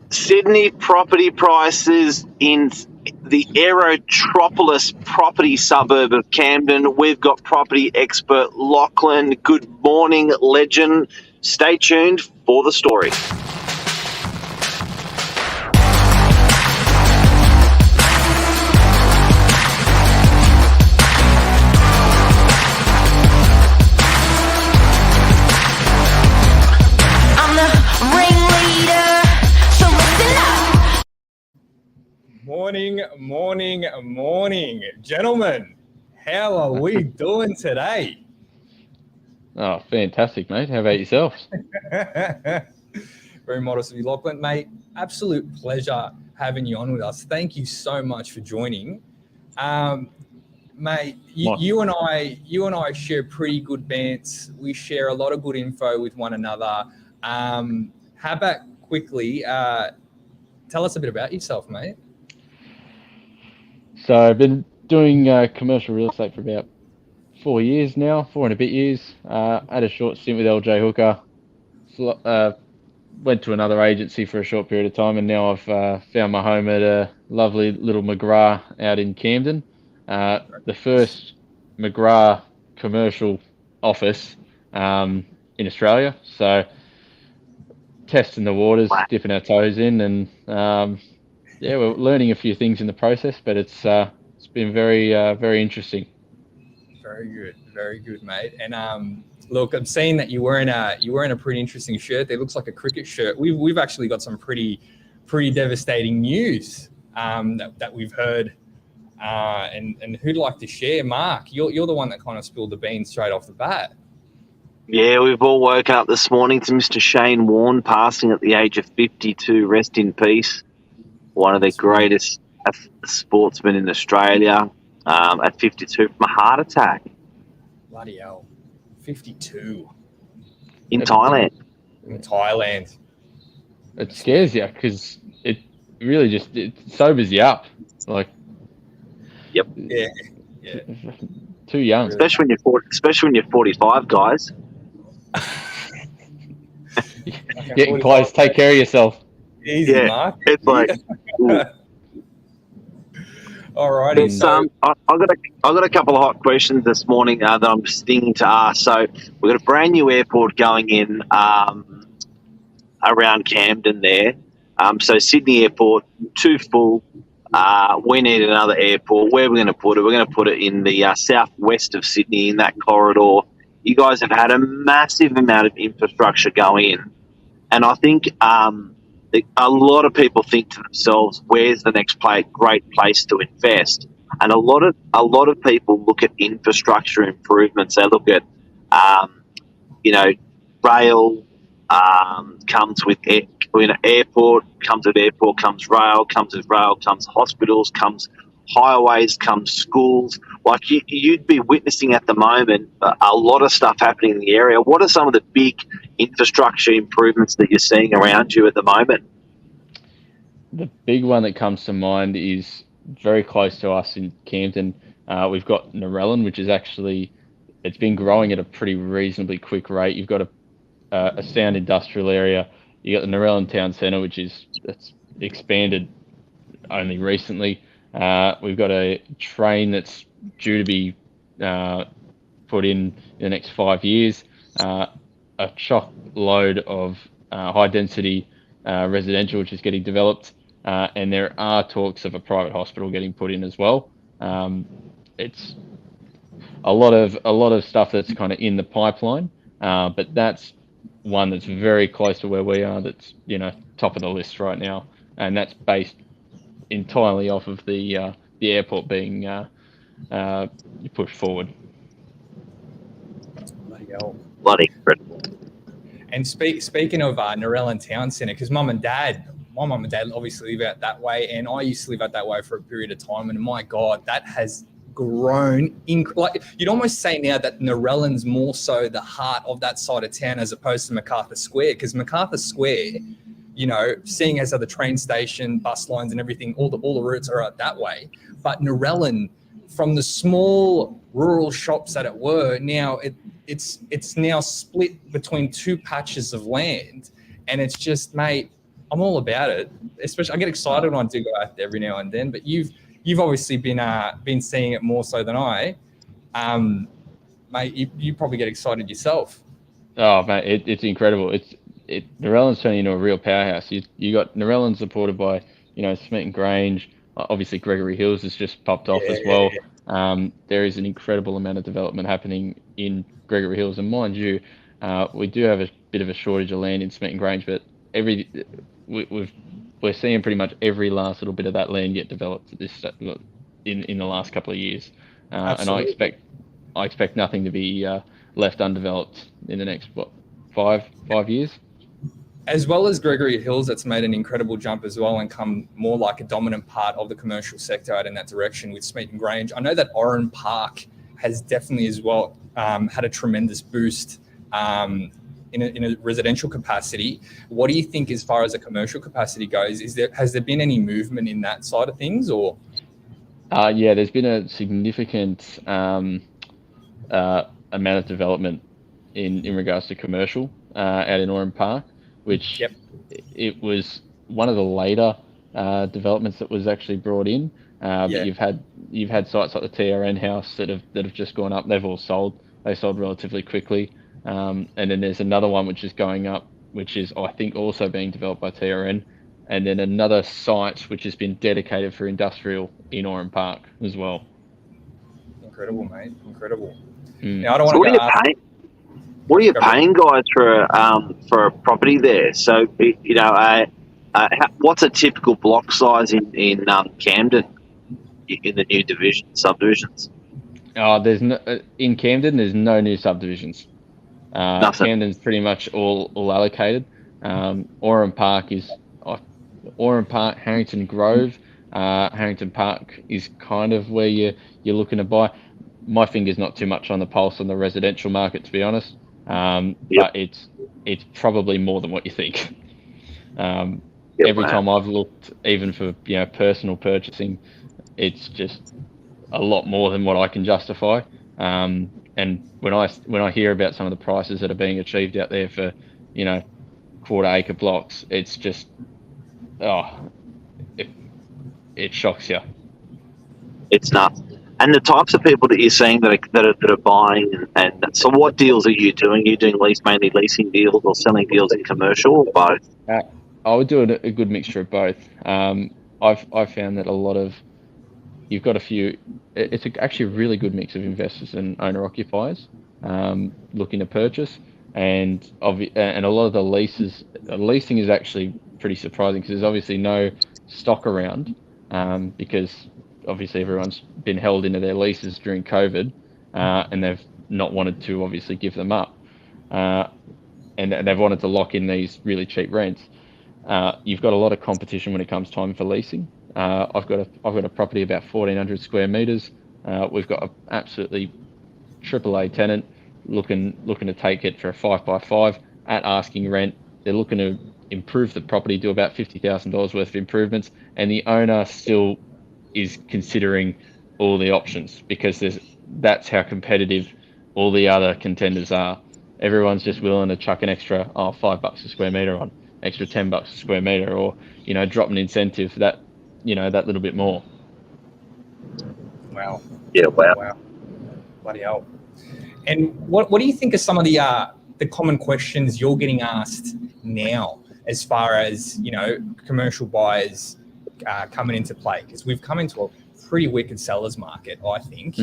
Sydney property prices in the Aerotropolis property suburb of Camden. We've got property expert LACHLAN. Good morning, legend. Stay tuned for the story. Morning. Gentlemen, how are we doing today? Oh, fantastic, mate. How about yourself? Very modest of you, LACHLAN. Mate, absolute pleasure having you on with us. Thank you so much for joining. Mate, you and I share pretty good bants. We share a lot of good info with one another. How about quickly tell us a bit about yourself, mate? So I've been doing commercial real estate for about 4 years now, 4 and a bit years. Had a short stint with LJ Hooker. Went to another agency for a short period of time, and now I've found my home at a lovely little McGrath out in Camden. The first McGrath commercial office in Australia. So testing the waters, dipping our toes in, and yeah, we're learning a few things in the process, but it's been very interesting. Very good, mate. And look, I'm seeing that you're wearing a pretty interesting shirt. It looks like a cricket shirt. We've actually got some pretty devastating news that we've heard. And who'd like to share? Mark, you're the one that kind of spilled the beans straight off the bat. Yeah, we've all woken up this morning to Mr. Shane Warne passing at the age of 52. Rest in peace. One of the greatest sportsmen in Australia at 52 from a heart attack. Bloody hell. 52. In Thailand. It scares you because it really it sobers you up. Like, yep. Yeah. Too young. Especially when you're 45, guys. Getting close. Take care of yourself. Easy, Mark. It's like. Alrighty. So, I've got a couple of hot questions this morning that I'm stinging to ask. So we've got a brand new airport going in around Camden there. So Sydney Airport, too full. We need another airport. Where are we going to put it? We're going to put it in the southwest of Sydney, in that corridor. You guys have had a massive amount of infrastructure go in, and I think a lot of people think to themselves, "Where's the next great place to invest?" And a lot of people look at infrastructure improvements. They look at, rail comes with airport, comes with airport, comes rail, comes with rail, comes hospitals, comes highways, comes schools. Like you'd be witnessing at the moment a lot of stuff happening in the area. What are some of the big infrastructure improvements that you're seeing around you at the moment? The big one that comes to mind is very close to us in Camden. We've got Narellan, which is it's been growing at a pretty reasonably quick rate. You've got a sound industrial area. You got the Narellan Town Centre, that's expanded only recently. We've got a train that's due to be put in the next 5 years. A chock load of high density residential, which is getting developed, and there are talks of a private hospital getting put in as well. It's a lot of stuff that's kind of in the pipeline, but that's one that's very close to where we are. That's top of the list right now, and that's based entirely off of the airport being pushed forward. Bloody incredible. And speaking of Narellan Town Centre, because my mum and dad obviously live out that way, and I used to live out that way for a period of time, and my God, that has grown. You'd almost say now that Narellan's more so the heart of that side of town as opposed to MacArthur Square, because MacArthur Square, seeing as how the train station, bus lines and everything, all the routes are out that way. But Narellan, from the small rural shops that it were, now it's now split between two patches of land, and it's just, mate, I'm all about it. Especially, I get excited when I do go out there every now and then. But you've obviously been seeing it more so than I, mate. You probably get excited yourself. Oh, mate, it's incredible. Narellan's turning into a real powerhouse. You got Narellan supported by, Smeaton Grange. Obviously, Gregory Hills has just popped off as well. There is an incredible amount of development happening in Gregory Hills, and mind you, we do have a bit of a shortage of land in Smeaton Grange, but we're seeing pretty much every last little bit of that land get developed at this in the last couple of years, and I expect nothing to be left undeveloped in the next five years. As well as Gregory Hills, that's made an incredible jump as well and come more like a dominant part of the commercial sector out in that direction with Smeaton Grange. I know that Oran Park has definitely as well had a tremendous boost in a residential capacity. What do you think as far as a commercial capacity goes? Has there been any movement in that side of things, or? Yeah, there's been a significant amount of development in regards to commercial out in Oran Park, which it was one of the later developments that was actually brought in. But you've had sites like the TRN house that have just gone up. They've all sold. They sold relatively quickly. And then there's another one which is going up, which is, I think, also being developed by TRN. And then another site which has been dedicated for industrial in Oran Park as well. Incredible, mate. Incredible. Now, I don't want to ask. What are you paying, guys, for a property there? So, what's a typical block size in Camden in the new subdivisions? There's no in Camden. There's no new subdivisions. Camden's pretty much all allocated. Oran Park, Harrington Grove, Harrington Park is kind of where you're looking to buy. My finger's not too much on the pulse on the residential market, to be honest. But it's probably more than what you think. Every time I've looked, even for personal purchasing, it's just a lot more than what I can justify. And when I hear about some of the prices that are being achieved out there for quarter acre blocks, it's just it shocks you. It's nuts. And the types of people that you're seeing that are buying, and so what deals are you doing? Are you doing mainly leasing deals or selling deals in commercial, or both? I would do a good mixture of both. I've found that you've got a few. It's actually a really good mix of investors and owner occupiers looking to purchase, and a lot of the leasing is actually pretty surprising because there's obviously no stock around because obviously everyone's been held into their leases during COVID and they've not wanted to obviously give them up and they've wanted to lock in these really cheap rents. You've got a lot of competition when it comes time for leasing. I've got a property about 1,400 square meters. We've got an absolutely AAA tenant looking to take it for a 5x5 at asking rent. They're looking to improve the property, do about $50,000 worth of improvements, and the owner still is considering all the options because that's how competitive all the other contenders are. Everyone's just willing to chuck an extra $5 a square meter on, extra $10 a square meter, or drop an incentive for that that little bit more. Wow. Yeah. Wow. Bloody hell. And what do you think are some of the common questions you're getting asked now as far as commercial buyers coming into play? Because we've come into a pretty wicked seller's market, I think,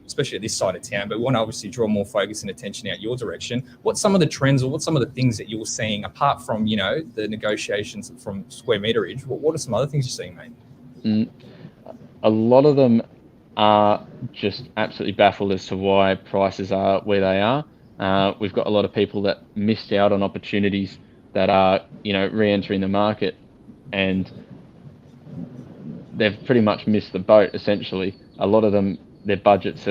especially at this side of town. But we want to obviously draw more focus and attention out your direction. What's some of the trends, or what's some of the things that you're seeing apart from the negotiations from square meterage? What are some other things you're seeing, mate? A lot of them are just absolutely baffled as to why prices are where they are. We've got a lot of people that missed out on opportunities that are re-entering the market, and they've pretty much missed the boat. Essentially, a lot of them, their budgets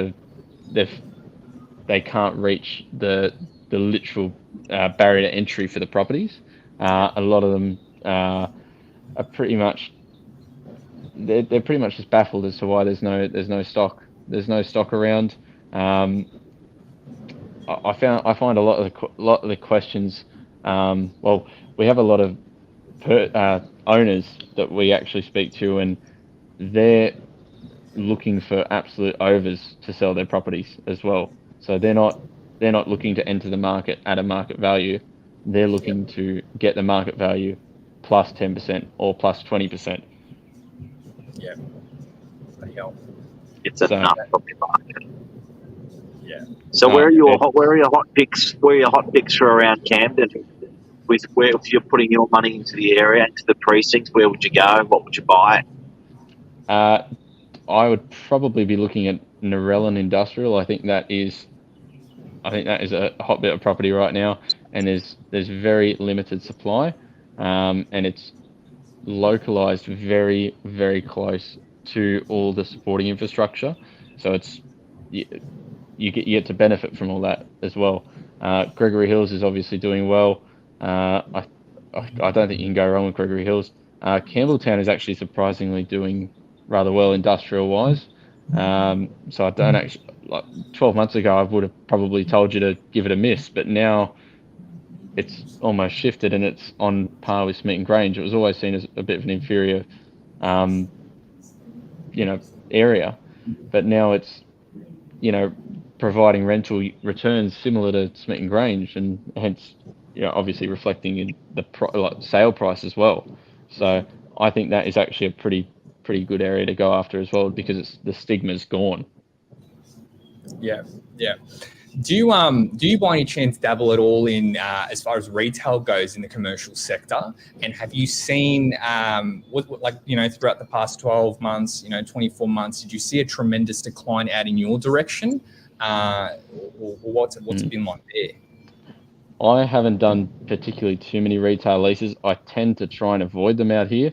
they can't reach the literal barrier to entry for the properties. A lot of them are pretty much they're pretty much just baffled as to why there's no stock around. I find a lot of the questions. Well, we have a lot of owners that we actually speak to, and they're looking for absolute overs to sell their properties as well. So they're not looking to enter the market at a market value. They're looking to get the market value plus 10% or plus 20%. Yeah. Bloody hell. It's a tough property market. Yeah. So where are your hot picks? Where are your hot picks for around Camden? With where, if you're putting your money into the area, into the precincts, where would you go? What would you buy? I would probably be looking at Narellan Industrial. I think that is a hot bit of property right now, and there's very limited supply, and it's localized very, very close to all the supporting infrastructure. So it's you get to benefit from all that as well. Gregory Hills is obviously doing well. I don't think you can go wrong with Gregory Hills. Campbelltown is actually surprisingly doing rather well industrial wise. So I don't actually, like 12 months ago, I would have probably told you to give it a miss, but now it's almost shifted and it's on par with Smeaton Grange. It was always seen as a bit of an inferior, area, but now it's, providing rental returns similar to Smeaton Grange, and hence, obviously reflecting in the sale price as well. So I think that is actually a pretty good area to go after as well, because the stigma's gone. Yeah. Do you by any chance dabble at all in as far as retail goes in the commercial sector? And have you seen throughout the past 12 months, 24 months, did you see a tremendous decline out in your direction? Or what's it been like there? I haven't done particularly too many retail leases. I tend to try and avoid them out here,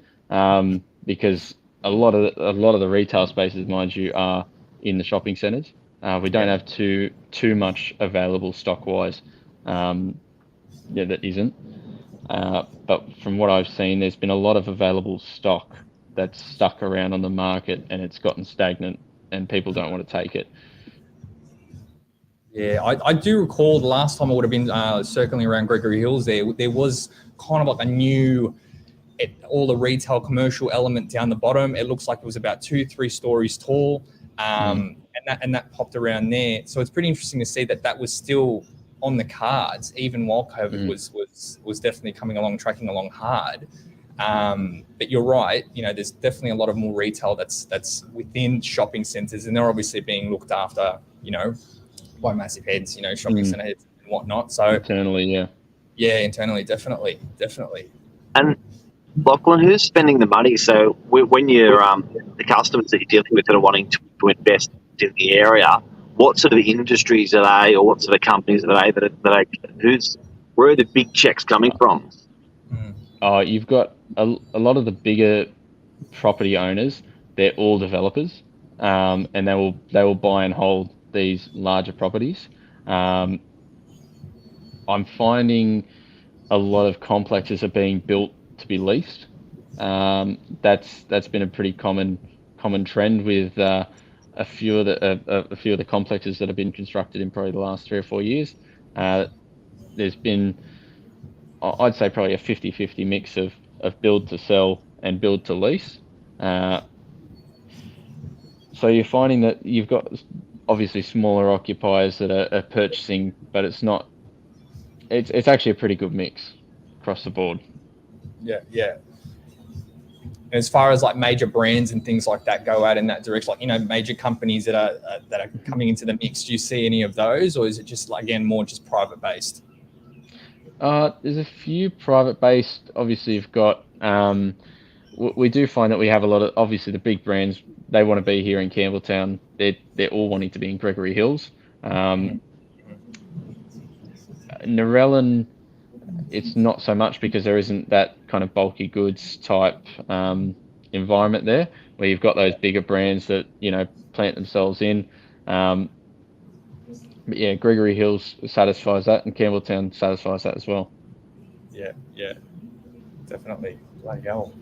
because a lot of the retail spaces, mind you, are in the shopping centres. We don't have too much available stock wise. That isn't. But from what I've seen, there's been a lot of available stock that's stuck around on the market, and it's gotten stagnant, and people don't want to take it. Yeah, I do recall the last time I would have been circling around Gregory Hills. There was kind of like a new, all the retail commercial element down the bottom. It looks like it was about 2-3 stories tall, and that popped around there. So it's pretty interesting to see that was still on the cards, even while COVID was definitely coming along, tracking along hard. But you're right. There's definitely a lot of more retail that's within shopping centres, and they're obviously being looked after, by massive heads, shopping centre heads and whatnot. So internally, internally, definitely. And Lachlan, who's spending the money? So when you're the customers that you're dealing with that are wanting to invest in the area, what sort of industries are they, or what sort of companies are they where are the big checks coming from? You've got a lot of the bigger property owners. They're all developers, and they will buy and hold these larger properties. I'm finding a lot of complexes are being built to be leased. That's been a pretty common trend with a few of the complexes that have been constructed in probably the last 3 or 4 years. There's been, I'd say, probably a 50-50 mix of build to sell and build to lease. So you're finding that you've got obviously smaller occupiers that are purchasing, but it's actually a pretty good mix across the board. Yeah. As far as like major brands and things like that go out in that direction, like, major companies that are coming into the mix, do you see any of those, or is it just more just private based? There's a few private based. Obviously, you've got we do find that we have a lot of, obviously, the big brands. They want to be here in Campbelltown. They're all wanting to be in Gregory Hills. Narellan, it's not so much, because there isn't that kind of bulky goods type environment there, where you've got those bigger brands that plant themselves in. But yeah, Gregory Hills satisfies that, and Campbelltown satisfies that as well. Yeah, definitely. Bloody hell.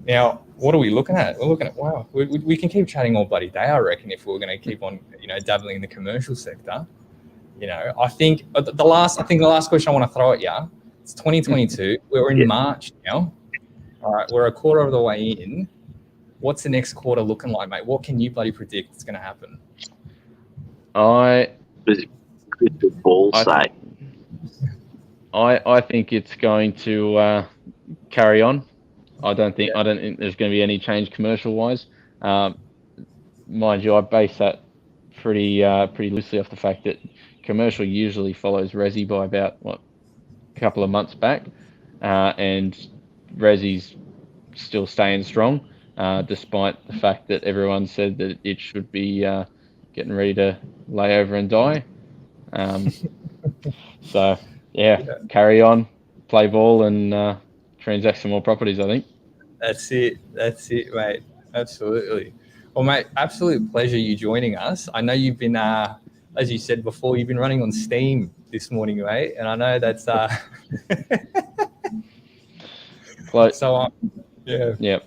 Now, what are we looking at? We're looking at, wow, we can keep chatting all bloody day, I reckon, if we're going to keep on, dabbling in the commercial sector. I think the last question I want to throw at you, it's 2022. We're in March now. All right, we're a quarter of the way in. What's the next quarter looking like, mate? What can you bloody predict is going to happen? I think it's going to carry on. I don't think there's going to be any change commercial wise. Mind you, I base that pretty loosely off the fact that commercial usually follows resi by about a couple of months back, and resi's still staying strong, despite the fact that everyone said that it should be getting ready to lay over and die. So carry on, play ball, and transact some more properties, I think. That's it, mate. Absolutely. Well, mate, absolute pleasure you joining us. I know you've been, as you said before, you've been running on steam this morning, mate, and I know that's so yeah.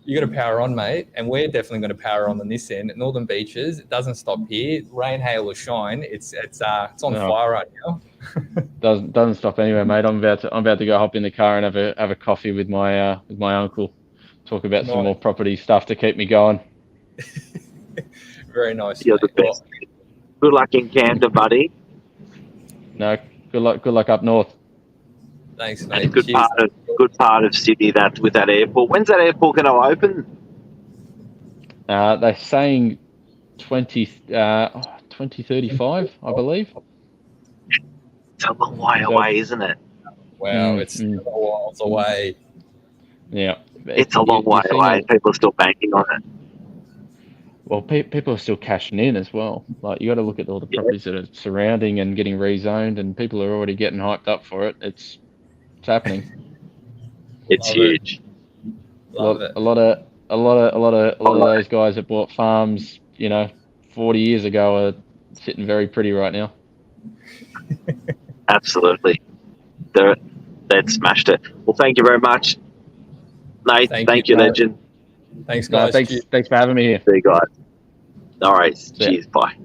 You got to power on, mate, and we're definitely going to power on this end. At Northern Beaches, it doesn't stop here. Rain, hail, or shine, it's on fire right now. Doesn't stop anywhere, mate. I'm about to go hop in the car and have a coffee with my uncle. Talk about some more property stuff to keep me going. Very nice. You're the best. Good luck in Camden, buddy. No, good luck up north. Thanks, mate. Good part of Sydney with that airport. When's that airport going to open? They're saying 2035, I believe. It's a long way away, isn't it? Wow, it's miles away. Yeah. It's a long way away. People are still banking on it. Well, people are still cashing in as well. Like, you got to look at all the properties that are surrounding and getting rezoned, and people are already getting hyped up for it. It's happening. It's huge. A lot of those guys that bought farms, 40 years ago are sitting very pretty right now. Absolutely. They'd smashed it. Well, thank you very much, Nate. Thank you, legend. Thanks, guys. Thanks for having me here. See you guys. All right. Cheers. Bye.